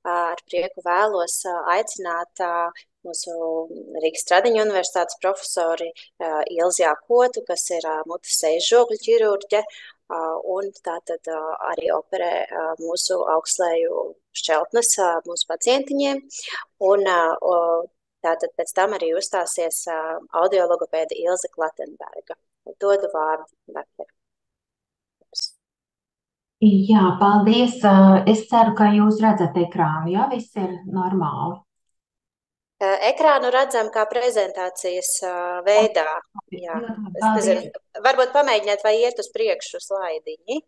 ar prieku vēlos aicināt mūsu Rīgas Stradiņu universitātes profesori Ilzi Jākotu, kas ir mutes sejas žokļu ķirurģe, un tātad arī operē mūsu augstslēju šķeltnes mūsu pacientiņiem. Un tātad pēc tam arī uzstāsies audiologopēda Ilze Klatenberga. Dodu vārdu doktoram. Jā, paldies. Es ceru, ka jūs redzat ekrānu, ja viss ir normāli. Ekrānu redzam kā prezentācijas veidā. Jā. Es nezinu, varbūt pamēģiniet, vai iet uz priekšu slaidiņi.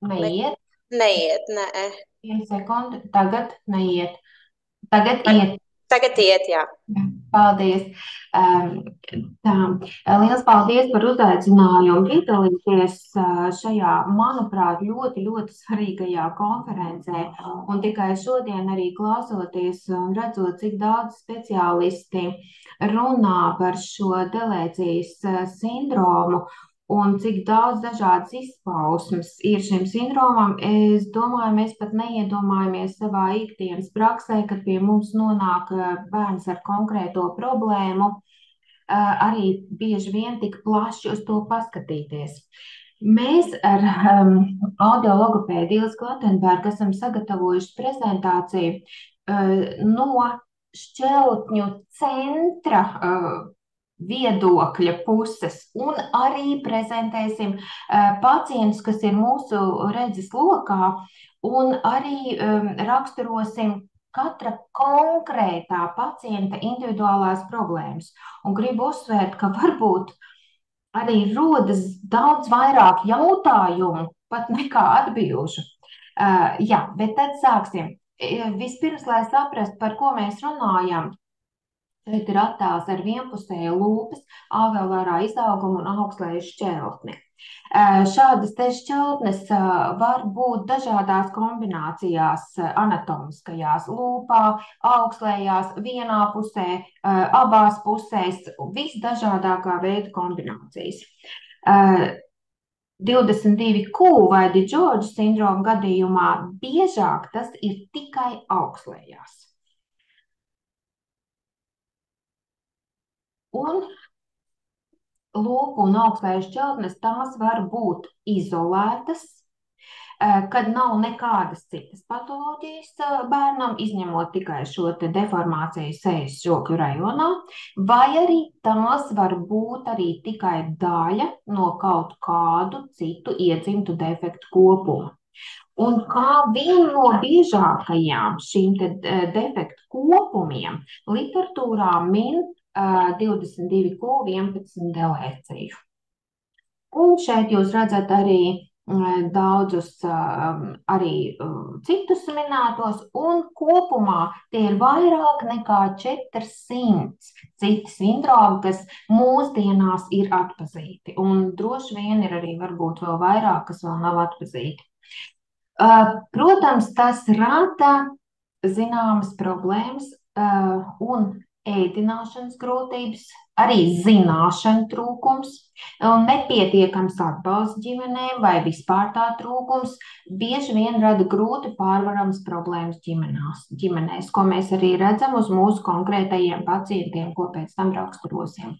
Neiet? Neiet, nē. 1 sekundi. Tagad neiet. Tagad iet. Tagad iet, jā. Paldies. Liels paldies par uzaicinājumu piedalīties šajā, manuprāt, ļoti svarīgajā konferencē. Un tikai šodien arī klausoties un redzot, cik daudz speciālisti runā par šo delēcijas sindromu un cik daudz dažādas izpausmes ir šim sindromam, es domāju, mēs pat neiedomājamies savā ikdienas praksē, kad pie mums nonāk bērns ar konkrēto problēmu, arī bieži vien tik plaši uz to paskatīties. Mēs ar audiologopēdu Ilzi Klatenbergu esam sagatavojuši prezentāciju no šķeltņu centra viedokļa puses, un arī prezentēsim pacientus, kas ir mūsu redzes lokā, un arī raksturosim katra konkrētā pacienta individuālās problēmas. Un gribu uzsvērt, ka varbūt arī rodas daudz vairāk jautājumu, pat nekā atbilžu. Jā, bet tad sāksim. Vispirms, lai saprastu, par ko mēs runājam, šeit ir attēls ar vienpusēju lūpas, alveolārā izauguma un augstleju šķeltni. Šādas te šķeltnes var būt dažādās kombinācijās anatomiskajās lūpā, augslējās, vienā pusē, abās pusēs, visdažādākā veida kombinācijas. 22q vai DiGeorge sindroma gadījumā biežāk tas ir tikai augslējās. Un lūpu un augstleju šķeltnes tās var būt izolētas, kad nav nekādas citas patoloģijas bērnam, izņemot tikai šo te deformāciju sejas žokļu rajonā, vai arī tās var būt arī tikai daļa no kaut kādu citu iedzimtu defektu kopuma. Un kā vienu no biežākajām šīm te defektu kopumiem literatūrā min 22q11 delēciju. Un šeit jūs redzat arī daudzus arī citus minētos, un kopumā tie ir vairāk nekā 400 citi sindromi, kas mūsdienās ir atpazīti. Un droši vien ir arī varbūt vēl vairāk, kas vēl nav atpazīti. Protams, tas rada zināmas problēmas un ēdināšanas grūtības, arī zināšanu trūkums, nepietiekams atbalsts ģimenēm vai vispār tā trūkums bieži vien rada grūti pārvaramas problēmas ģimenēs, ko mēs arī redzam uz mūsu konkrētajiem pacientiem, ko pēc tam raksturosim.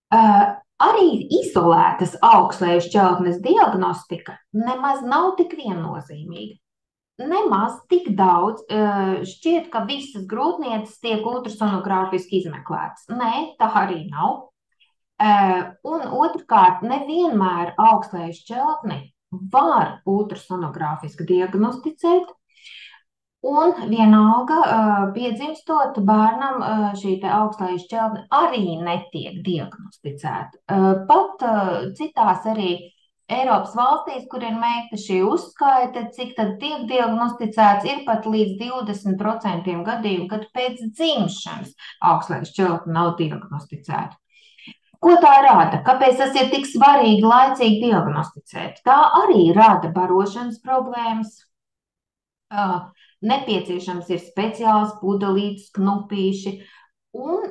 Arī izolētas augstleju šķeltnes diagnostika nemaz nav tik viennozīmīga. Nemaz tik daudz šķiet, ka visas grūtnieces tiek ultrasonogrāfiski izmeklētas. Nē, tā arī nav. Un otrkārt, nevienmēr augstleju šķeltni var ultrasonogrāfiski diagnosticēt, un vienalga piedzimstot bērnam šī te augstleju šķeltne arī netiek diagnosticēta. Pat citās arī Eiropas valstīs, kur ir veikta šī uzskaite, cik tad tiek diagnosticēts, ir pat līdz 20% gadījumu, kad pēc dzimšanas augstleju šķeltne nav diagnosticēta. Ko tā rada? Kāpēc tas ir tik svarīgi laicīgi diagnosticēt? Tā arī rada barošanas problēmas. Nepieciešams ir speciāls pudelītes, knupīši, un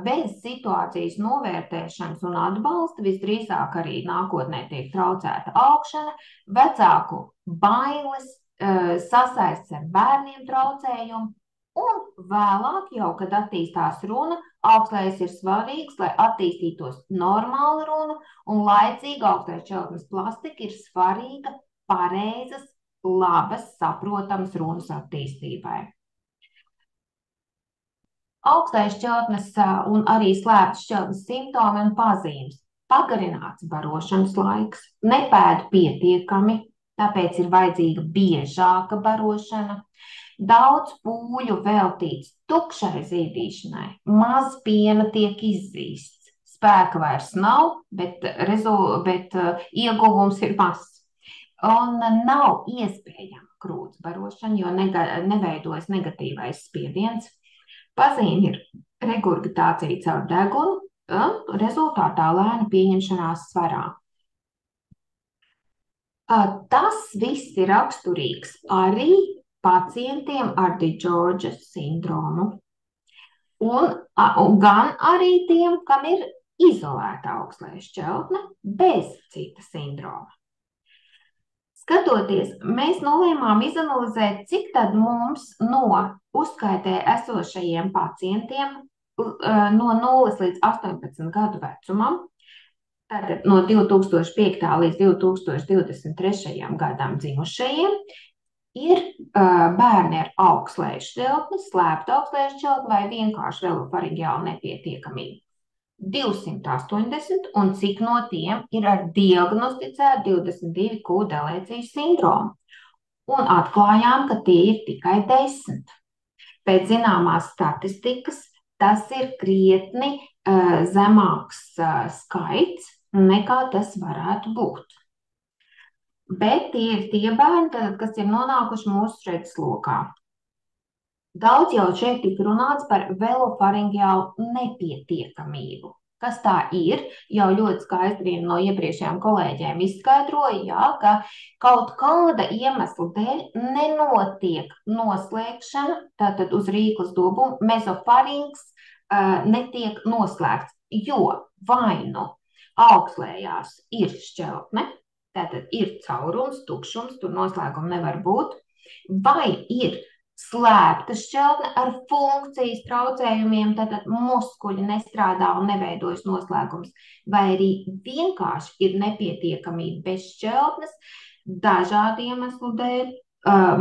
bez situācijas novērtēšanas un atbalsta visdrīzāk arī nākotnē tiek traucēta augšana, vecāku bailes, sasaists ar bērniem traucējumu, un vēlāk jau, kad attīstās runa, augstlējs ir svarīgs, lai attīstītos normāla runa, un laicīgi augstlējas šķeltnes plastika ir svarīga, pareizas, labas, saprotamas runas attīstībai. Augstlējas šķeltnes un arī slēptas šķeltnes simptomi un pazīmes. Pagarināts barošanas laiks, nepēd pietiekami, tāpēc ir vajadzīga biežāka barošana, daudz pūļu veltīts tukšai zīdīšanai, maz piena tiek izzīsts, spēka vairs nav, bet ieguvums ir mazs. Un nav iespējama krūts barošana, jo neveidojas negatīvais spiediens. Pazīme ir regurgitācija caur degunu, rezultātā lēna pieņemšanās svarā. Tas viss ir raksturīgs arī pacientiem ar DiGeorge sindromu, un gan arī tiem, kam ir izolēta augstlējas šķeltne bez cita sindroma. Skatoties, mēs nolēmām izanalizēt, cik tad mums no uzskaitē esošajiem pacientiem no 0 līdz 18 gadu vecumam, tātad no 2005. Līdz 2023. gadam dzimušajiem, ir bērni ar augstlējas šķeltni, slēptu augstlējas šķeltni vai vienkārši velofaringiālu nepietiekamību. 280, un cik no tiem ir ar diagnosticētu 22q delēcijas sindromu. Un atklājām, ka tie ir tikai 10. Pēc zināmās statistikas tas ir krietni zemāks skaits, nekā tas varētu būt. Bet tie ir tie bērni, kas ir nonākuši mūsu redzeslokā. Daudz jau šeit tika runāts par velofaringiālu nepietiekamību. Kas tā ir, jau ļoti skaidri no iepriekšējām kolēģiem izskaidroja, jā, ka kaut kāda iemesla dēļ nenotiek noslēgšana, tātad uz rīklas dobuma, mezofarinks netiek noslēgts, jo vai nu augstlējās ir šķeltne, tātad ir caurums, tukšums, tur noslēguma nevar būt, vai ir slēpta šķeltne ar funkcijas traucējumiem, tātad muskuļi nestrādā un neveidojas noslēgums, vai arī vienkārši ir nepietiekamība bez šķeltnes dažādu iemeslu dēļ,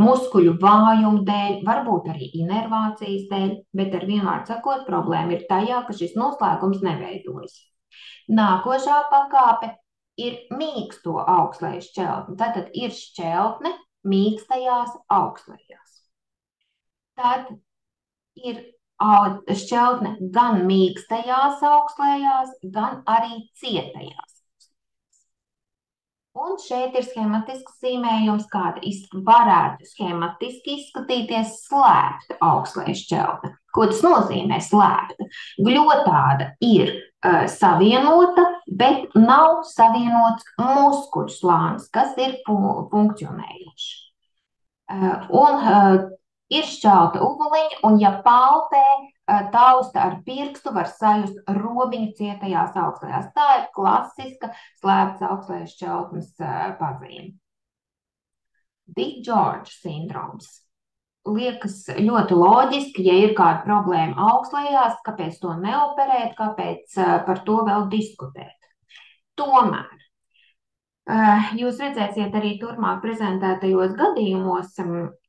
muskuļu vājumu dēļ, varbūt arī inervācijas dēļ, bet ar vienvārdu sakot, problēma ir tajā, ka šis noslēgums neveidojas. Nākošā pakāpe ir mīksto augstlējas šķeltne, tātad ir šķeltne mīkstajās augstlējās. Tad ir šķeltne gan mīkstajās augstlējās, gan arī cietajās. Un šeit ir schematisks zīmējums, kāda varētu schematiski izskatīties slēpta augstlējas šķeltne. Ko tas nozīmē slēpta? Gļotāda ir savienota, bet nav savienots muskuļu slānis, kas ir funkcionējošs. Un ir šķelta uguliņa, un ja palpē tausta ar pirkstu, var sajust robiņu cietajās augstlējās. Tā ir klasiska slēptas augstlējas šķeltnes pazīme. DiGeorge sindroms. Liekas ļoti loģiski, ja ir kāda problēma augstlējās, kāpēc to neoperēt, kāpēc par to vēl diskutēt. Tomēr jūs redzēsiet arī turpmāk prezentētajos gadījumos,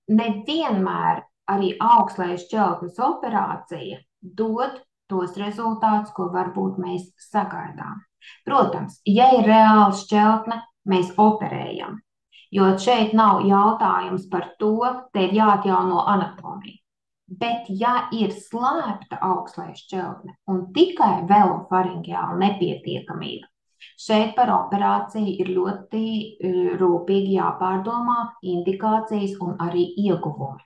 nevienmēr arī augstlējas šķeltnes operācija dod tos rezultātus, ko varbūt mēs sagaidām. Protams, ja ir reāla šķeltne, mēs operējam, jo šeit nav jautājums par to, te ir jāatjauno anatomija. Bet ja ir slēpta augstlējas šķeltne un tikai velofaringiāla nepietiekamība, šeit par operāciju ir ļoti rūpīgi jāpārdomā indikācijas un arī ieguvumi.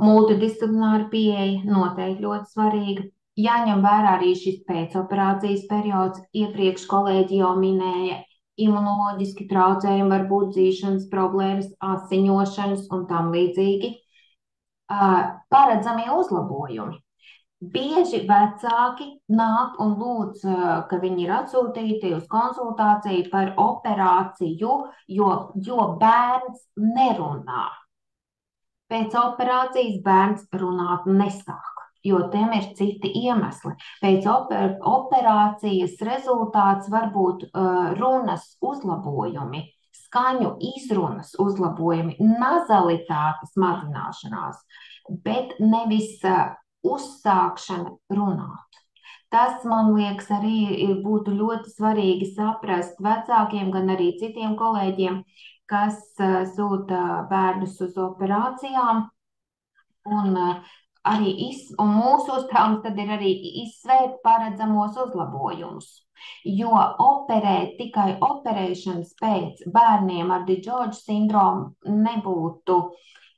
Multidisciplināra pieeja noteikti ļoti svarīga. Jāņem vērā arī šis pēcoperācijas periods, iepriekš kolēģi jau minēja, imunoloģiski traucējumi, var būt dzīšanas problēmas, asiņošanas un tam līdzīgi. Paredzamie uzlabojumi. Bieži vecāki nāk un lūdz, ka viņi ir atsūtīti uz konsultāciju par operāciju, jo bērns nerunā. Pēc operācijas bērns runāt nesāk, jo tiem ir citi iemesli. Pēc operācijas rezultāts var būt runas uzlabojumi, skaņu izrunas uzlabojumi, nazalitātes mazināšanās, bet nevis uzsākšana runāt. Tas, man liekas, arī būtu ļoti svarīgi saprast vecākiem, gan arī citiem kolēģiem, kas sūta bērnus uz operācijām. Un un mūsu uzdevums tad ir arī izsvērt paredzamos uzlabojumus. Jo operēt tikai operēšanas pēc bērniem ar DiGeorge sindromu nebūtu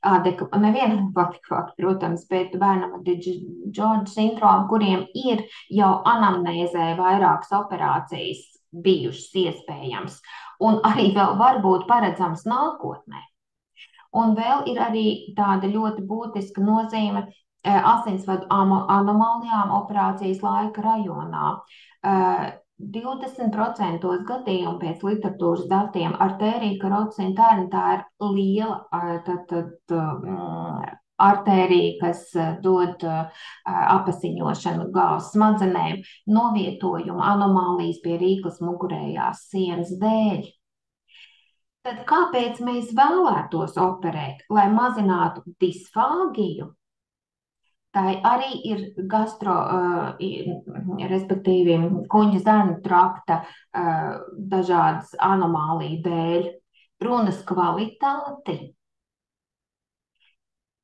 nevienam adekvāti, protams, bet bērnam ar DiGeorge sindromu, kuriem ir jau anamnēzē vairākas operācijas bijušas iespējams, un arī vēl varbūt paredzams nākotnē. Un vēl ir arī tāda ļoti būtiska nozīme asinsvadu anomālijām operācijas laika rajonā. 20% gadījumu pēc literatūras datiem artērija karotida interna tā ir liela artērija, kas dod apasiņošanu galvas smadzenēm, novietojumu anomālijas pie rīklas mugurējās sienas dēļ. Tad kāpēc mēs vēlētos operēt? Lai mazinātu disfāgiju. Tā arī ir respektīvi kuņģa zarnu trakta dažādas anomāliju dēļ. Runas kvalitāti.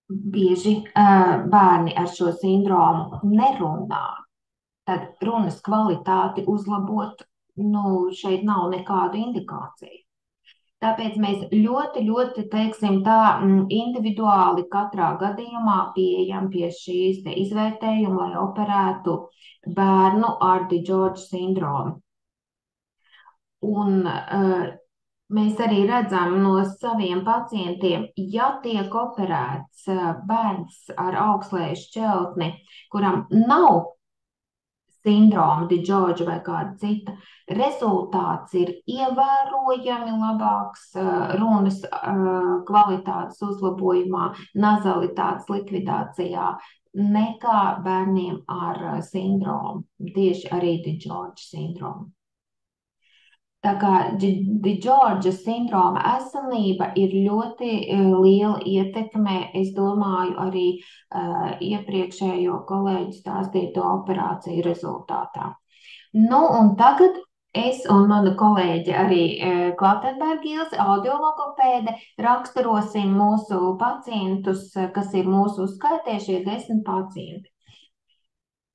Bieži bērni ar šo sindromu nerunā. Tad runas kvalitāti uzlabot, šeit nav nekādu indikāciju. Tāpēc mēs ļoti, teiksim tā, individuāli katrā gadījumā pieejam pie šīs te izvērtējuma, lai operētu bērnu ar DiGeorge sindromu. Un mēs arī redzam no saviem pacientiem, ja tiek operēts bērns ar augstslēju šķeltni, kuram nav sindroma, DiGeorge vai kāda cita, rezultāts ir ievērojami labāks runas kvalitātes uzlabojumā, nazalitātes likvidācijā nekā bērniem ar sindromu, tieši arī DiGeorge sindromu. Tā kā DiGeorge sindroma esamība ir ļoti liela ietekme, es domāju, arī iepriekšējo kolēģu stāstīto operāciju rezultātā. Un tagad es un mana kolēģe arī Klatenberga Ilze, audiologopēde, raksturosim mūsu pacientus, kas ir mūsu uzskaitījušie 10 pacienti.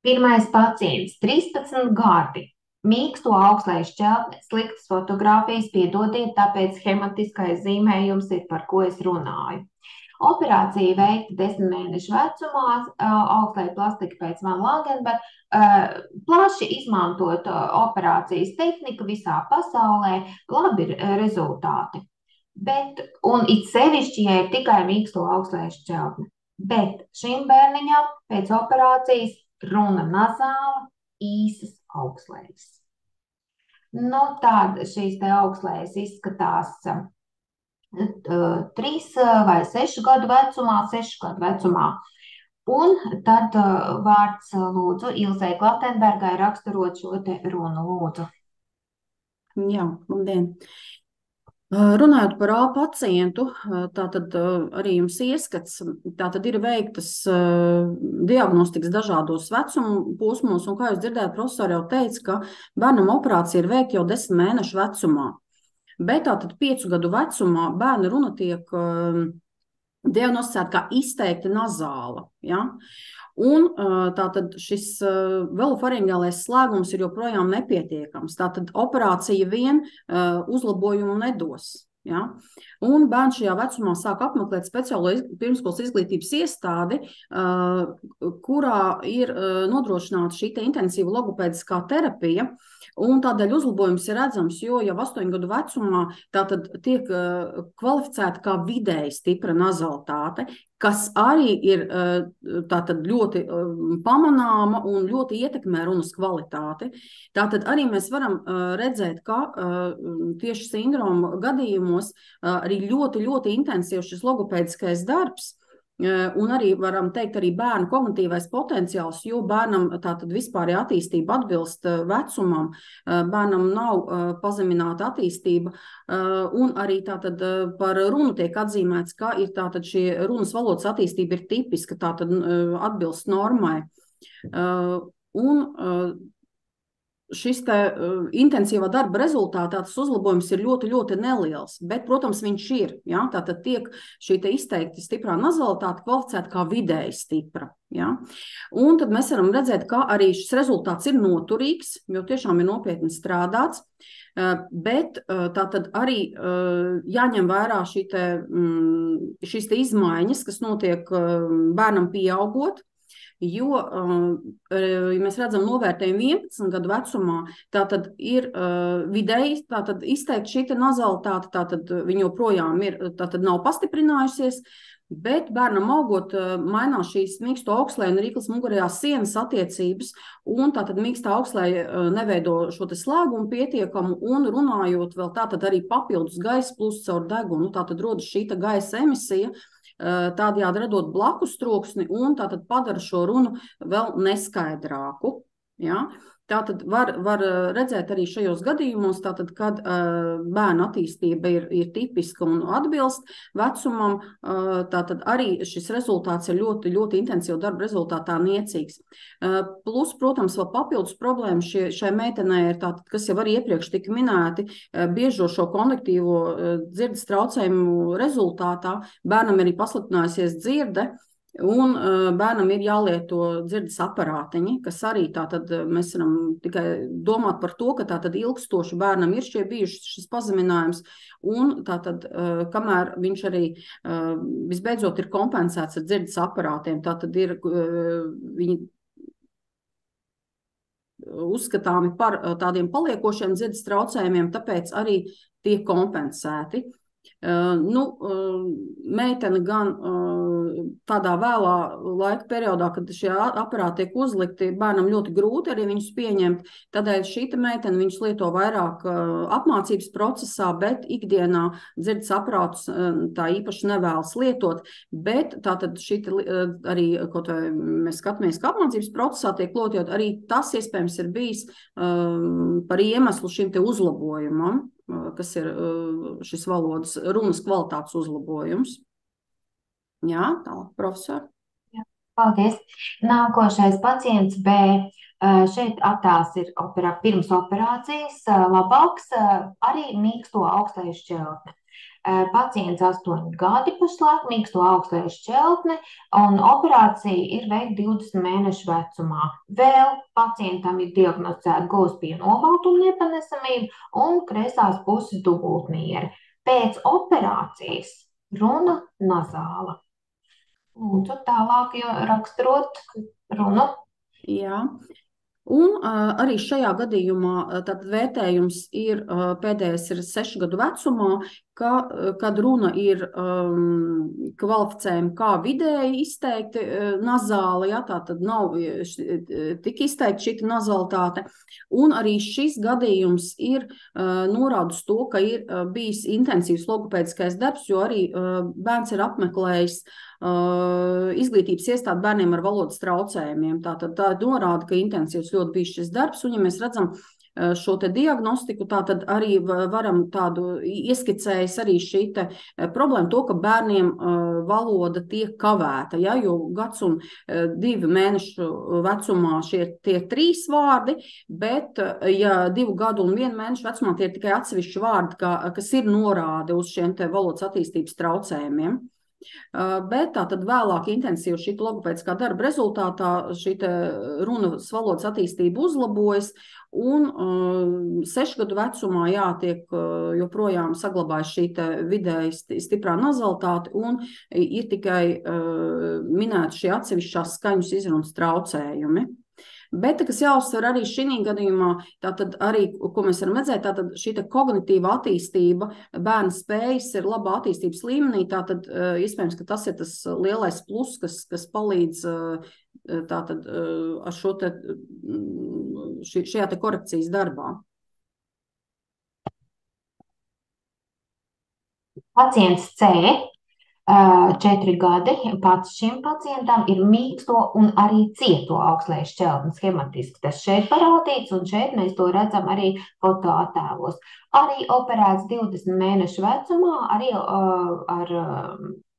Pirmais pacients, 13 gadi. Mīksto augstslēju šķeltni, sliktas fotogrāfijas, piedodiet, tāpēc schematiskais zīmējums ir, par ko es runāju. Operācija veikta 10 mēnešu vecumā, augstslēju plastika pēc Van Lagenberga, plaši izmantot operācijas tehniku visā pasaulē, labi rezultāti. Un it sevišķi, ja ir tikai mīksto augstslēju šķeltni. Bet šim bērniņam pēc operācijas runa nazāla, īsas augstslējas. Tāda šīs te augstslējas izskatās 3 vai 6 gadu vecumā, Un tad vārds lūdzu Ilzei Klatenbergai raksturot šo te runu lūdzu. Jā, labdien. Runājot par A pacientu, tātad arī jums ieskats, tātad ir veiktas diagnostikas dažādos vecuma posmos, un kā jūs dzirdējāt, profesori jau teica, ka bērnam operācija ir veikta jau 10 mēnešu vecumā. Bet tātad 5 gadu vecumā bērna runa tiek diagnosticēta kā izteikti nazāla, ja? Un tātad šis velofaringālais slēgums ir joprojām nepietiekams. Tātad operācija vien uzlabojumu nedos. Ja? Un bērns šajā vecumā sāk apmeklēt speciālo pirmskolas izglītības iestādi, kurā ir nodrošināta šī intensīva logopēdiskā terapija. Un tādēļ uzlabojums ir redzams, jo jau 8 gadu vecumā tātad tiek kvalificēta kā vidēji stipra nazalitāte, kas arī ir tātad ļoti pamanāma un ļoti ietekmē runas kvalitāti. Tātad arī mēs varam redzēt, ka tieši sindroma gadījumos arī ļoti, ļoti intensīvs šis logopēdiskais darbs. Un arī varam teikt, arī bērnu kognitīvais potenciāls, jo bērnam tātad vispārējā attīstība atbilst vecumam, bērnam nav pazemināta attīstība, un arī tātad par runu tiek atzīmēts, ka ir tātad šī runas valodas attīstība ir tipiska, tātad atbilst normai. Un šis intensīvā darba rezultātā tas uzlabojums ir ļoti, ļoti neliels, bet, protams, viņš ir. Ja? Tātad tiek šī izteikti stiprā nazalitāte kvalificēta kā vidēji stipra. Ja? Un tad mēs varam redzēt, ka arī šis rezultāts ir noturīgs, jo tiešām ir nopietni strādāts, bet tātad arī jāņem vērā šīs izmaiņas, kas notiek bērnam pieaugot. Jo, ja mēs redzam novērtējumu 11 gadu vecumā, tātad ir vidēji izteikti šī nazalitāte, tātad viņa joprojām ir, tātad nav pastiprinājusies, bet bērnam augot mainās šīs mīksto augslēju un rīklas mugurējās sienas attiecības, un tātad mīkstā augslēja neveido šo slēgumu pietiekamu, un runājot vēl tātad arī papildus gaisa plūst caur degunu, tātad rodas šī gaisa emisija, tādējādi radot blakus troksni un tātad padara šo runu vēl neskaidrāku. Ja? Tātad var redzēt arī šajos gadījumos, tātad, kad bērna attīstība ir tipiska un atbilst vecumam, tātad arī šis rezultāts ir ļoti, ļoti intensīvu darbu rezultātā niecīgs. Plus, protams, vēl papildus problēma šai meitenei ir tātad, kas jau arī iepriekš tika minēti, biežo šo kognitīvo dzirdes traucējumu rezultātā bērnam arī pasliktinājusies dzirde, un bērnam ir jālieto dzirdes aparātiņi, kas arī tātad mēs varam tikai domāt par to, ka tātad ilgstoši bērnam ir šis pazeminājums, un tātad kamēr viņš arī visbeidzot ir kompensēts ar dzirdes aparātiem, tātad ir viņi uzskatāmi par tādiem paliekošiem dzirdes traucējumiem, tāpēc arī tiek kompensēti. Meitene gan tādā vēlā laika periodā, kad šie aparāti tiek uzlikti, bērnam ļoti grūti arī viņus pieņemt, tādēļ šī meitene viņus lieto vairāk apmācības procesā, bet ikdienā dzirdes aparātus tā īpaši nevēlas lietot, bet tātad šī arī, kaut vai mēs skatāmies, ka apmācības procesā tiek lietot, arī tas iespējams ir bijis par iemeslu šim te uzlabojumam, kas ir šis valodas runas kvalitātes uzlabojums. Jā, tālāk, profesor. Jā, paldies. Nākošais pacients B. Šeit attēls ir pirms operācijas, labāks, arī mīksto augstēju šķeltni. Pacients 8 gadi pašlaik, mīksto augstēju šķeltni, un operācija ir veikta 20 mēnešu vecumā. Vēl pacientam ir diagnosticēta gūspija nobaltuma nepanesamība un kreisās puses dubultnieri. Pēc operācijas runa nazāla. Lūdzu, tālāk raksturot runu. Jā. Un arī šajā gadījumā tad vērtējums ir pēdējais ir 6 gadu vecumā, kad runa ir kvalificējama kā vidēji izteikti nazāli, ja, tā tad nav tik izteikti šī nazalitāte. Un arī šis gadījums ir norāda uz to, ka ir bijis intensīvs logopēdiskais darbs, jo arī bērns ir apmeklējis izglītības iestādi bērniem ar valodas traucējumiem. Tā norāda, ka intensīvs ļoti bijis šis darbs, un ja mēs redzam šo te diagnostiku, tad arī varam tādu ieskicējis arī šī te problēma to, ka bērniem valoda tiek kavēta, ja, jo gads un 2 mēnešu vecumā tie 3 vārdi, bet ja 2 gadu un 1 mēnešu vecumā tie ir tikai atsevišķi vārdi, kas ir norāde uz šiem te valodas attīstības traucējumiem. Bet tātad vēlāk intensīvi šī logopēdiskā darba rezultātā šī runas valodas attīstība uzlabojas, un 6 gadu vecumā tiek joprojām saglabājas šī vidēji stiprā nazalitāte, un ir tikai minēti šie atsevišķās skaņas izrunas traucējumi. Bet, kas jāuzsver arī šī gadījumā, tātad arī, ko mēs varam redzēt, tātad šī kognitīva attīstība, bērna spējas ir labā attīstības līmenī, tātad iespējams, ka tas ir tas lielais plus, kas palīdz tātad ar šo šajā korekcijas darbā. Pacients C, 4 gadi, pats šim pacientam ir mīksto un arī cieto augstlejas šķeltni schematiski. Tas šeit parādīts, un šeit mēs to redzam arī fotoattēlos. Arī operēts 20 mēnešu vecumā, arī ar,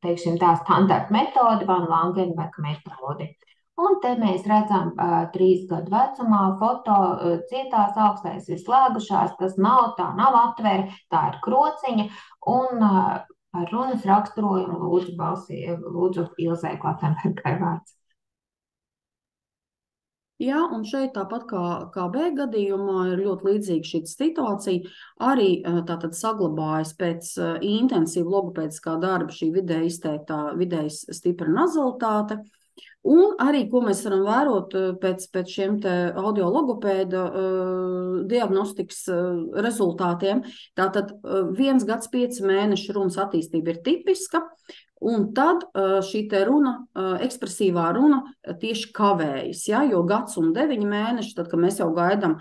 teiksim, tā standarta metodi, Van Langenbeka metodi. Un te mēs redzam 3 gadu vecumā foto cietās augstlejas ir slēgušās, tas nav atvere, tā ir krociņa, un par runas raksturojumu lūdzu Ilzei Klatenbergai vārds. Jā, un šeit tāpat kā B gadījumā ir ļoti līdzīga šī situācija. Arī tātad saglabājas pēc intensīva logopēdiskā darba šī vidēji izteiktā, vidēji stipra nazalitāte. Un arī, ko mēs varam vērot pēc šiem audiologopēda diagnostikas rezultātiem, tātad 1 gads 5 mēnešu runas attīstība ir tipiska, un tad šī runa, ekspresīvā runa tieši kavējas, ja, jo gads un 9 mēneši, tad, kad mēs jau gaidām,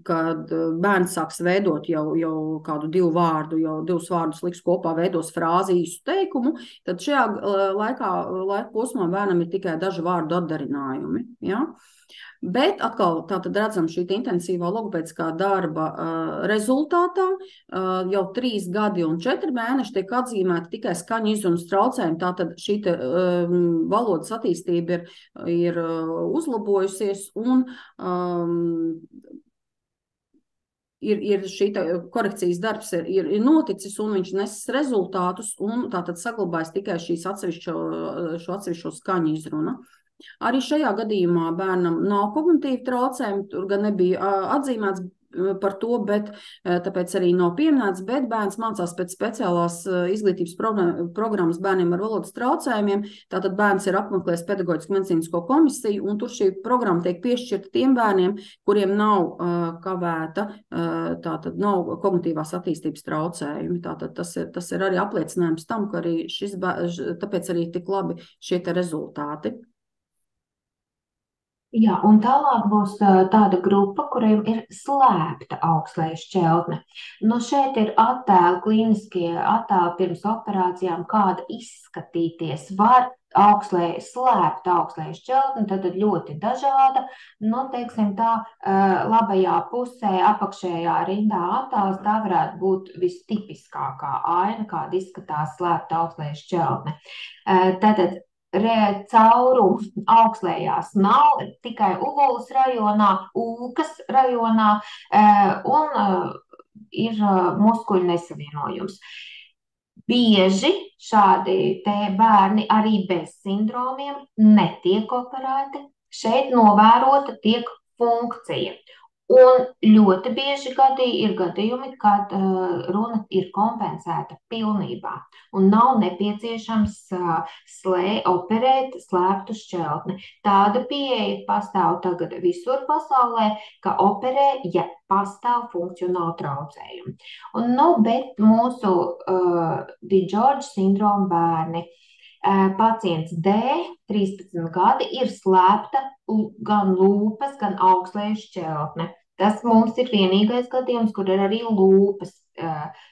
kad bērns sāks veidot jau kādu 2 vārdu, jau 2 vārdus liks kopā, veidos frāzi īstu teikumu, tad šajā laika posmā bērnam ir tikai daži vārdu atdarinājumi, ja. Bet atkal tātad redzam šī intensīvā logopēdiskā darba rezultātā jau 3 gadi un 4 mēneši tiek atzīmēti tikai skaņu izrunas traucējumi, tātad šī valodas attīstība ir uzlabojusies un ir šī korekcijas darbs ir noticis un viņš nesis rezultātus un tātad saglabājas tikai šīs atsevišķo skaņu izruna. Arī šajā gadījumā bērnam nav kognitīvi traucējumi, tur gan nebija atzīmēts par to, bet tāpēc arī nav pieminēts, bet bērns mācās pēc speciālās izglītības programmas bērniem ar valodas traucējumiem, tātad bērns ir apmeklējis pedagoģisku medicīnisko komisiju, un tur šī programma tiek piešķirta tiem bērniem, kuriem nav kavēta, tātad nav kognitīvās attīstības traucējumi. Tātad tas ir arī apliecinājums tam, ka arī tāpēc arī tik labi šie rezultāti. Jā, un tālāk būs tāda grupa, kuriem ir slēpta augstlejas šķeltne. Nu, šeit ir attēli, klīniskie attēli pirms operācijām, kāda izskatīties var slēpta augstlejas šķeltne, tad ļoti dažāda. Nu, teiksim tā, labajā pusē, apakšējā rindā attēls, tā varētu būt vistipiskākā aina, kāda izskatās slēpta augstlejas šķeltne. Tātad caurumu augslējās nav, tikai uvulas rajonā, ūkas rajonā un ir muskuļu nesavienojums. Bieži šādi bērni arī bez sindromiem netiek operēti. Šeit novērota tiek funkcija. Un ļoti bieži ir gadījumi, kad runa ir kompensēta pilnībā un nav nepieciešams operēt slēptu šķeltni. Tāda pieeja pastāv tagad visur pasaulē, ka operē, ja pastāv funkcionāli traucējumi. Bet mūsu DiGeorge sindroma bērni, pacients D, 13 gadi, ir slēpta gan lūpas, gan augstlejas šķeltne. Tas mums ir vienīgais gadījums, kur ir arī lūpas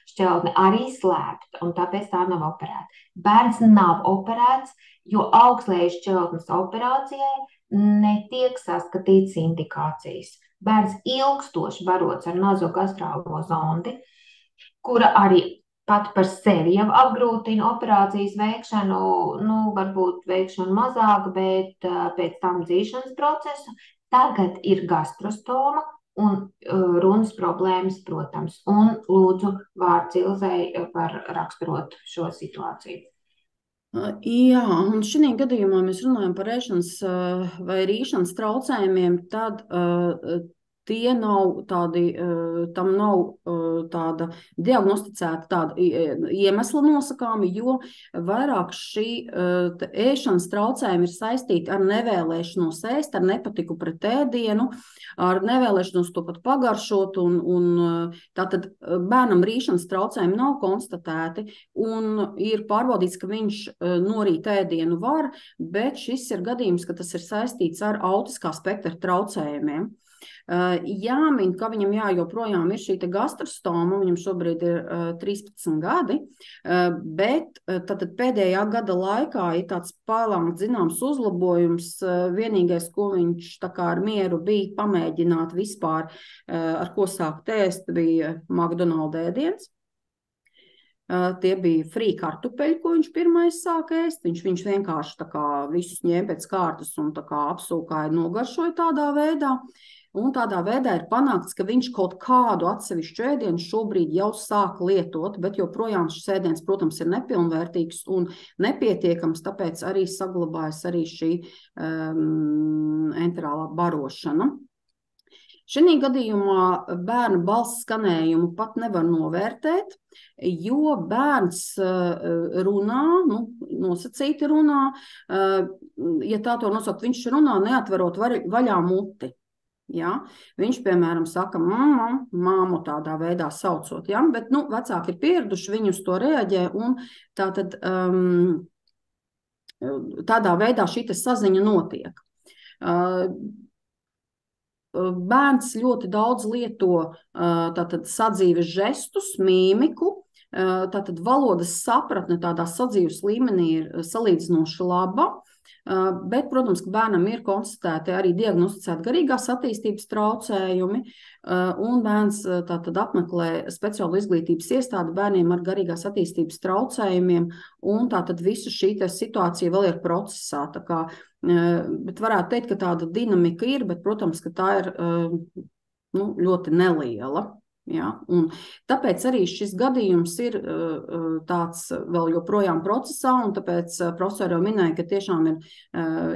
šķeltne arī slēpta, un tāpēc tā nav operēta. Bērns nav operēts, jo augstlejas šķeltnes operācijai netiek saskatīts indikācijas. Bērns ilgstoši barots ar nazogastrālo zondi, kura arī pat par sevi jau apgrūtina operācijas veikšanu, varbūt veikšanu mazāk, bet pēc tam dzīšanas procesu. Tagad ir gastrostoma un runas problēmas, protams. Un lūdzu vārds Ilzei par raksturot šo situāciju. Jā, un šī gadījumā mēs runājam par ēšanas vai rīšanas traucējumiem, tad tie nav tādi, tam nav tāda diagnosticēta tāda iemesla nosakāmi, jo vairāk šī ēšanas traucējumi ir saistīti ar nevēlēšanos ēst, ar nepatiku pret ēdienu, ar nevēlēšanos to pat pagaršot, un tātad bērnam rīšanas traucējumi nav konstatēti, un ir pārbaudīts, ka viņš norīt ēdienu var, bet šis ir gadījums, ka tas ir saistīts ar autiskā spektra traucējumiem. Jāmin, ka viņam joprojām ir šī gastrostoma, viņam šobrīd ir 13 gadi, bet tad pēdējā gada laikā ir tāds pārlāmt zināms uzlabojums. Vienīgais, ko viņš tā kā ar mieru bija pamēģināt vispār, ar ko sākt ēst, bija McDonald's ēdiens. Tie bija frī kartupeļi, ko viņš pirmais sāka ēst. Viņš vienkārši tā kā visus ņēma pēc kārtas un tā kā apsūkāja, nogaršoja tādā veidā. Un tādā veidā ir panākts, ka viņš kaut kādu atsevišķu ēdienu šobrīd jau sāk lietot, bet joprojām šis ēdiens, protams, ir nepilnvērtīgs un nepietiekams, tāpēc arī saglabājas arī šī enterālā barošana. Šī gadījumā bērna balss skanējumu pat nevar novērtēt, jo bērns runā, nosacīti runā, ja tā to nosaukt, viņš runā neatverot vaļā muti. Ja? Viņš, piemēram, saka māmu tādā veidā saucot, ja? Bet vecāki ir pieraduši, viņi uz to reaģē, un tātad tādā veidā šī saziņa notiek. Bērns ļoti daudz lieto tātad sadzīves žestus, mīmiku, tātad valodas sapratne tādā sadzīves līmenī ir salīdzinoši laba, bet, protams, ka bērnam ir konstatēti arī diagnosticēti garīgās attīstības traucējumi, un bērns tātad apmeklē speciālu izglītības iestādi bērniem ar garīgās attīstības traucējumiem, un tātad visa šī situācija vēl ir procesā, tā kā, bet varētu teikt, ka tāda dinamika ir, bet, protams, ka tā ir ļoti neliela. Ja? Un tāpēc arī šis gadījums ir tāds vēl joprojām procesā, un tāpēc profesori jau minēja, ka tiešām ir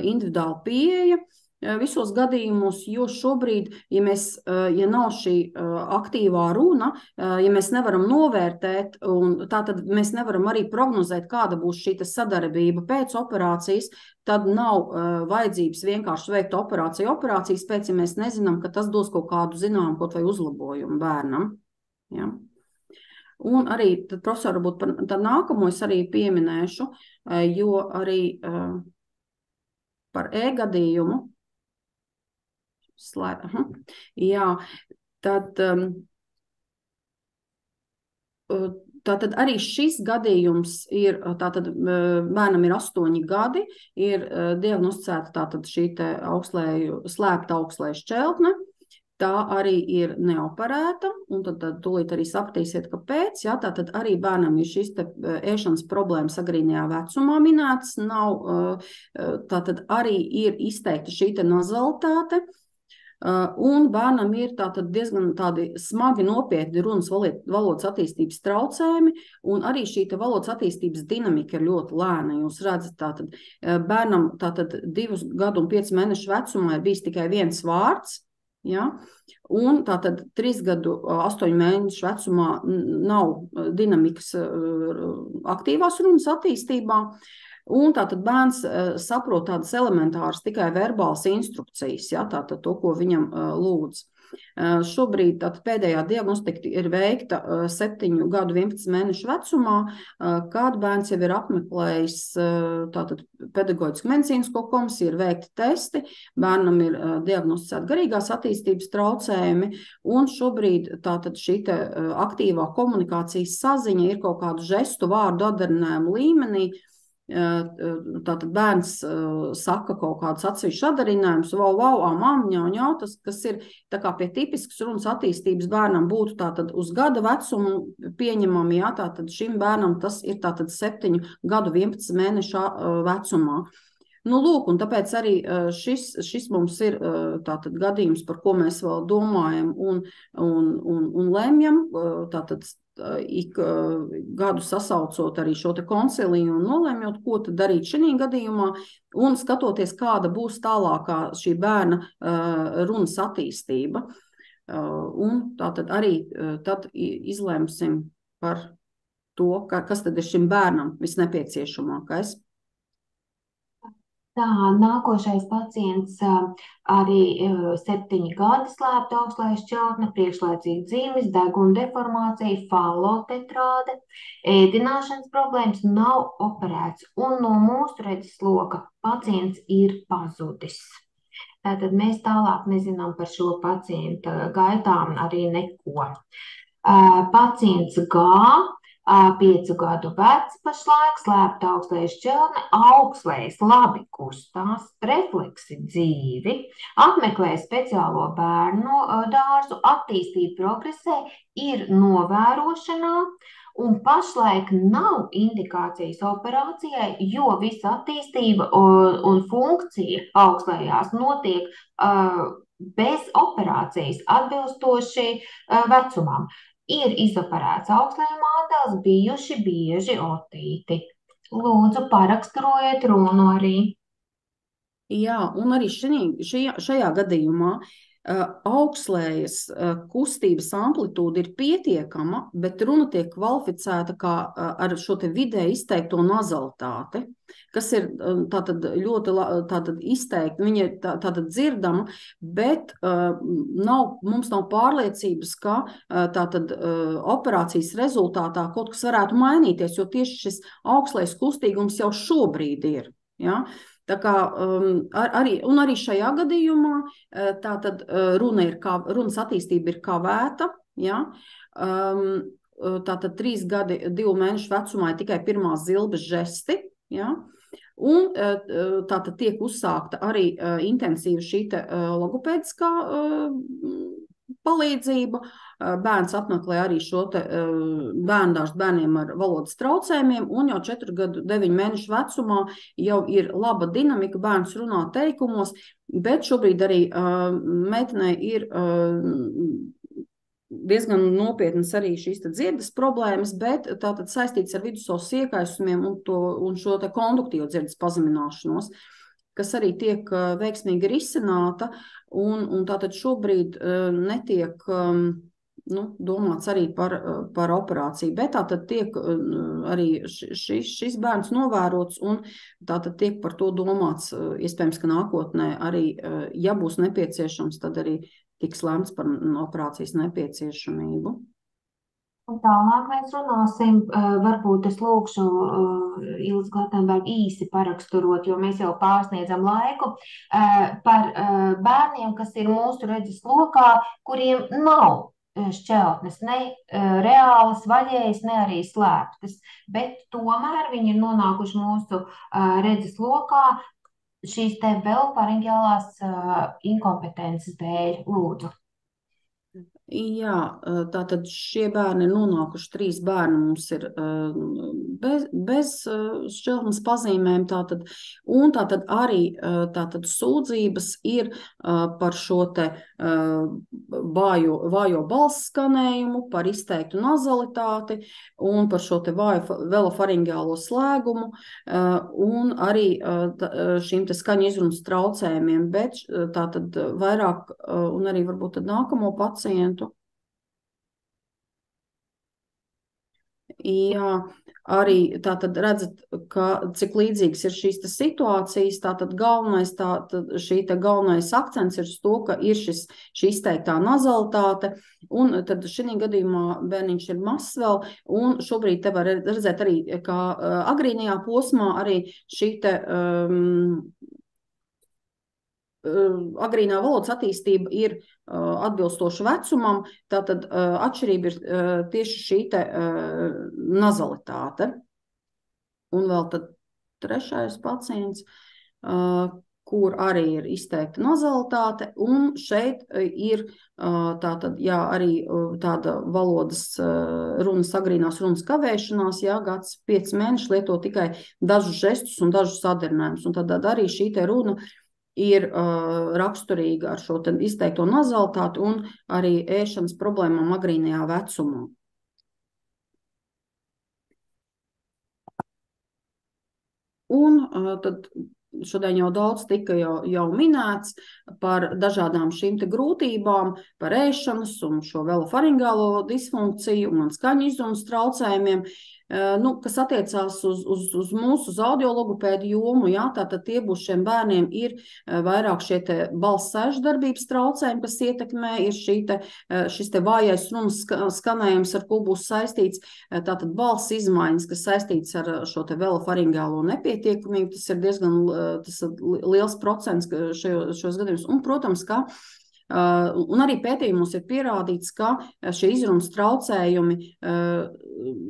individuāla pieeja visos gadījumos, jo šobrīd, ja nav šī aktīvā runa, ja mēs nevaram novērtēt, un tātad mēs nevaram arī prognozēt, kāda būs šī sadarbība pēc operācijas, tad nav vajadzības vienkārši veikt operācijas pēc, ja mēs nezinām, ka tas dos kaut kādu zinām kaut vai uzlabojumu bērnam. Ja? Un arī, tad profesori, varbūt tad nākamo es arī pieminēšu, jo arī par gadījumu, jā, tad tātad arī šis gadījums ir, tātad bērnam ir 8 gadi, ir diagnosticēta tātad šī slēpta augstslēju šķeltne, tā arī ir neoperēta, un tad tūlīt arī sapratīsiet, kāpēc, jā, tātad arī bērnam ir šis ēšanas problēmas agrīnajā vecumā minētas, tātad arī ir izteikta šī nazalitāte, un bērnam ir tātad diezgan tādi smagi nopietni runas valodas attīstības traucējumi, un arī šī valodas attīstības dinamika ir ļoti lēna. Jūs redzat, tātad bērnam tātad 2 gadu un 5 mēnešu vecumā ir bijis tikai viens vārds, ja? Un tātad 3 gadu 8 mēnešu vecumā nav dinamikas aktīvās runas attīstībā. Un tātad bērns saprot tādas elementāras tikai verbālas instrukcijas, ja, tātad to, ko viņam lūdz. Šobrīd tātad pēdējā diagnostika ir veikta 7 gadu 11 mēnešu vecumā, kad bērns jau ir apmeklējis tātad pedagoģisku medicīnisko komisiju, ir veikti testi, bērnam ir diagnosticēti garīgās attīstības traucējumi, un šobrīd tātad šī aktīvā komunikācijas saziņa ir kaut kādu žestu vārdu atdarinājumu līmenī. Tātad bērns saka kaut kādus atsevišķus atdarinājumus, mamma, tas, kas ir tā kā pie tipiskas runas attīstības bērnam būtu tātad uz gada vecumu pieņemami, jā, tātad šim bērnam tas ir tātad 7 gadu 11 mēnešu vecumā. Lūk, un tāpēc arī šis mums ir tātad gadījums, par ko mēs vēl domājam un lemjam, tātad ik gadu sasaucot arī šo konciliju un nolemjot, ko tad darīt šī gadījumā, un skatoties, kāda būs tālākā šī bērna runas attīstība. Un tātad arī tad izlemsim par to, kas tad ir šim bērnam visnepieciešamākais. Tā, nākošais pacients arī 7 gadi slēpta augstlējas šķautne, priekšlaicīgi dzīves, deguna deformācija, falotetrāde, ēdināšanas problēmas, nav operēts un no mūsu redzesloka pacients ir pazudis. Tātad mēs tālāk nezinām par šo pacienta gaitām arī neko. Pacients G, 5 gadu vecs pašlaik, slēpta augstlējas šķelne, augslējas labi kustās, refleksi dzīvi, apmeklē speciālo bērnu dārzu, attīstība progresē, ir novērošanā, un pašlaik nav indikācijas operācijai, jo visa attīstība un funkcija augslējās notiek bez operācijas atbilstoši vecumam. Ir izoperēts augslēju mādeles, bijuši bieži otīti. Lūdzu, paraksturojiet runu arī. Jā, un arī šajā gadījumā augslējas kustības amplitūda ir pietiekama, bet runa tiek kvalificēta kā ar šo te vidēji izteikto nazalitāti, kas ir tātad ļoti tātad izteikti, viņa ir tātad dzirdama, bet mums nav pārliecības, ka tātad operācijas rezultātā kaut kas varētu mainīties, jo tieši šis augslējas kustīgums jau šobrīd ir. Ja? Tā kā, arī šajā gadījumā tātad runas attīstība ir kavēta, ja? Tātad 3 gadi, 2 mēnešu vecumā ir tikai pirmās zilbes žesti, ja? Un tātad tiek uzsākta arī intensīva šī logopēdiskā palīdzība. Bērns apmeklē arī šo bērndārstu bērniem ar valodas traucējumiem, un jau 4 gadu 9 mēnešu vecumā jau ir laba dinamika, bērns runā teikumos, bet šobrīd arī meitenei ir diezgan nopietnas arī šīs dzirdes problēmas, bet tātad saistīts ar vidusauss iekaisumiem un šo konduktīvo dzirdes pazemināšanos, kas arī tiek veiksmīgi risināta, un tātad šobrīd netiek domāts arī par operāciju, bet tātad tiek arī šis bērns novērots, un tātad tiek par to domāts, iespējams, ka nākotnē arī, ja būs nepieciešams, tad arī tiks lēmts par operācijas nepieciešamību. Un tālāk mēs runāsim, varbūt es lūkšu Ilzi Glatenbergu īsi paraksturot, jo mēs jau pārsniedzam laiku, par bērniem, kas ir mūsu redzes lokā, kuriem nav šķeltnes, ne reālas, vaļējas, ne arī slēptas, bet tomēr viņi ir nonākuši mūsu redzes lokā šīs te velofaringiālās inkompetences dēļ. Lūdzu. Jā, tātad šie bērni ir nonākuši, 3 bērni mums ir bez šķeltnes pazīmēm, un tātad arī tātad sūdzības ir par šo te vājo balss skanējumu, par izteiktu nazalitāti un par šo te vāju velofaringiālo slēgumu un arī šīm te skaņu izrunas traucējumiem, bet tātad vairāk un arī varbūt tad nākamo pacientu. Jā, arī tātad redzat, cik līdzīgas ir šīs situācijas, tātad galvenais akcents ir uz to, ka ir šī izteiktā nazalitāte, un tad šī gadījumā bērniņš ir mazs vēl, un šobrīd te var redzēt arī, kā agrīnajā posmā arī šī agrīnā valodas attīstība ir atbilstoša vecumam, tātad atšķirība ir tieši šī nazalitāte. Un vēl tad 3. pacients, kur arī ir izteikta nazalitāte, un šeit ir tātad, jā, arī tāda valodas runas, agrīnās runas kavēšanās, jā, gads 5 mēneši lieto tikai dažus žestus un dažus sadarinājumus, un tad arī šī runa ir raksturīga ar šo izteikto nazalitāti un arī ēšanas problēmām agrīnajā vecumā. Un tad šodien jau daudz tika jau minēts par dažādām šīm te grūtībām, par ēšanas un šo velofaringālo disfunkciju un skaņu izrunas traucējumiem, kas attiecās uz mūsu, uz audiologopēdu jomu, jā, tātad tie būs šiem bērniem ir vairāk šie te balss sēžu darbības traucējumi, kas ietekmē, ir šis te vājais runas skanējums, ar ko būs saistīts, tātad balss izmaiņas, kas saistīts ar šo te velofaringālo nepietiekamību, tas ir diezgan liels procents šos gadījumus, un, protams, ka un arī pētījumos ir pierādīts, ka šie izrunas traucējumi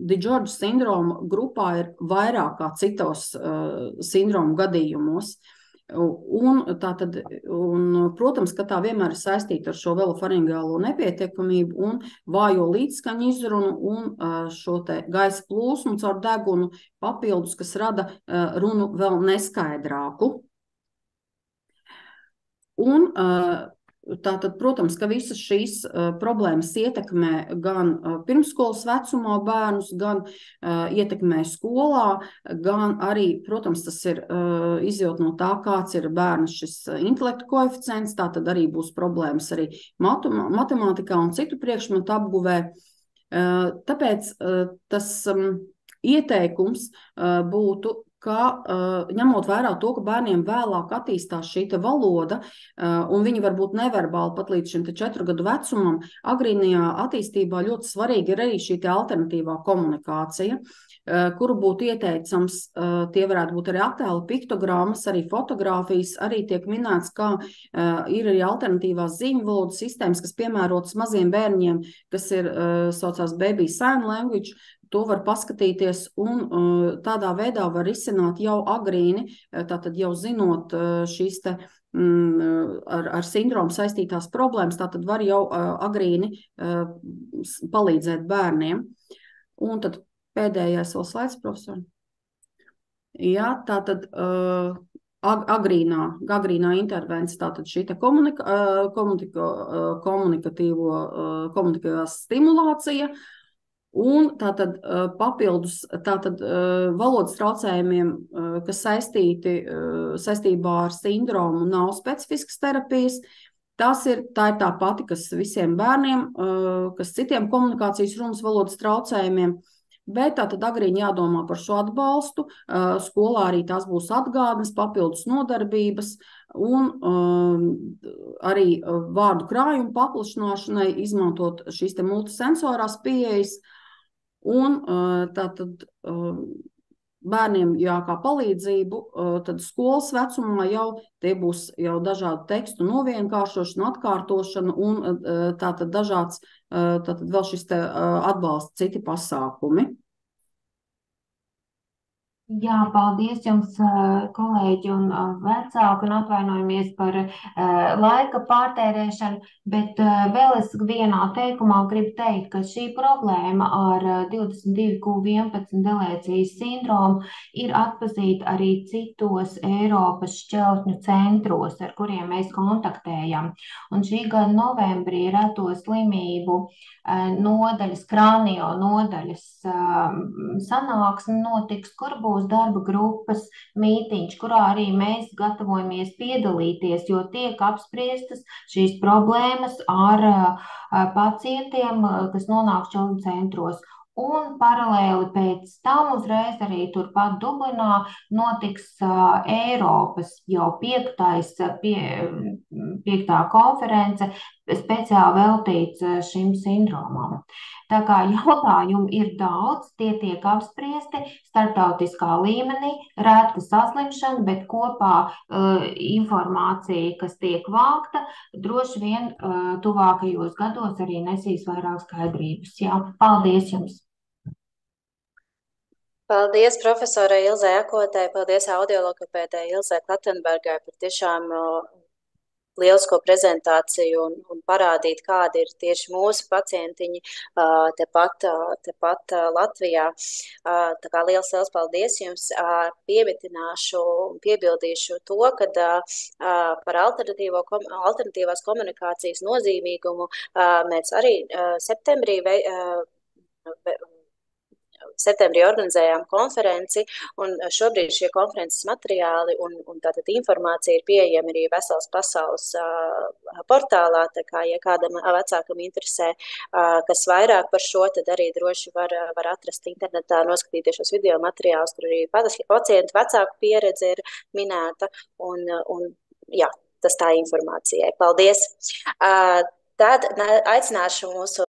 Di-Džordža sindroma grupā ir vairāk kā citos sindromu gadījumos. Protams, ka tā vienmēr ir saistīta ar šo velofaringālo nepietiekamību un vājo līdzskaņu izrunu un šo te gaisa plūsmu caur degunu papildus, kas rada runu vēl neskaidrāku. Un tātad, protams, ka visas šīs problēmas ietekmē gan pirmsskolas vecumā bērnus, gan ietekmē skolā, gan arī, protams, tas ir izjūt no tā, kāds ir bērna šis intelekta koeficients, tātad arī būs problēmas arī matemātikā un citu priekšmetu apguvē. Tāpēc tas ieteikums būtu, ka ņemot vērā to, ka bērniem vēlāk attīstās šī valoda, un viņi varbūt neverbāli pat līdz šim 4 gadu vecumam, agrīnajā attīstībā ļoti svarīgi ir arī šī alternatīvā komunikācija, kuru būtu ieteicams, tie varētu būt arī attēli, piktogrammas, arī fotogrāfijas, arī tiek minēts, kā ir arī alternatīvās zīmju valodas sistēmas, kas piemērotas maziem bērņiem, kas ir saucās baby sign language. To var paskatīties un tādā veidā var risināt jau agrīni, tātad jau zinot šīs te ar sindromu saistītās problēmas, tātad var jau agrīni palīdzēt bērniem. Un tad pēdējais vēl slaids, profesor. Jā, tātad agrīnā intervence, tātad šī te komunikatīvā stimulācija. Un tātad papildus valodas traucējumiem, kas saistībā ar sindromu, nav specifiskas terapijas. Tā ir tā pati, kas visiem bērniem, kas citiem komunikācijas runas valodas traucējumiem, bet tātad agrīni jādomā par šo atbalstu. Skolā arī tās būs atgādnes, papildus nodarbības un arī vārdu krājumu paplašināšanai, izmantot šīs te multisensorās pieejas. Un tātad bērniem kā palīdzību, tad skolas vecumā jau tie būs jau dažādu tekstu novienkāršošana, atkārtošana un tātad dažāds tātad vēl šis te atbalsta citi pasākumi. Jā, paldies jums, kolēģi un vecāki, un atvainojamies par laika pārtērēšanu, bet vēl es vienā teikumā gribu teikt, ka šī problēma ar 22q11 delēcijas sindromu ir atpazīta arī citos Eiropas šķeltņu centros, ar kuriem mēs kontaktējam. Un šī gada novembrī Reto slimību nodaļas, krānio nodaļas sanāksme notiks, kur būs darba grupas mītiņš, kurā arī mēs gatavojamies piedalīties, jo tiek apspriestas šīs problēmas ar pacientiem, kas nonāk šķeltņu centros. Un paralēli pēc tam uzreiz arī turpat Dublinā notiks Eiropas jau 5. konference speciāli veltīts šim sindromam. Tā kā jautājumu ir daudz, tie tiek apspriesti starptautiskā līmenī, reta saslimšana, bet kopā informācija, kas tiek vākta, droši vien tuvākajos gados arī nesīs vairāk skaidrības. Jā, paldies jums! Paldies profesorai Ilzei Akotai, paldies audiologopēdai Ilzei Klatenbergai par tiešām lielisko prezentāciju un parādīt, kādi ir tieši mūsu pacientiņi tepat Latvijā. Tā kā liels paldies jums. Piemitināšu un piebildīšu to, ka par alternatīvās komunikācijas nozīmīgumu mēs arī septembrī septembrī organizējām konferenci, un šobrīd šie konferences materiāli un tātad informācija ir pieejama arī Veselas pasaules portālā, tā kā, ja kādam vecākam interesē, kas vairāk par šo, tad arī droši var atrast internetā, noskatīties šos video materiālus, kur arī pacientu vecāku pieredze ir minēta, un jā, tas tā informācijai. Paldies! Tad aicināšu mūsu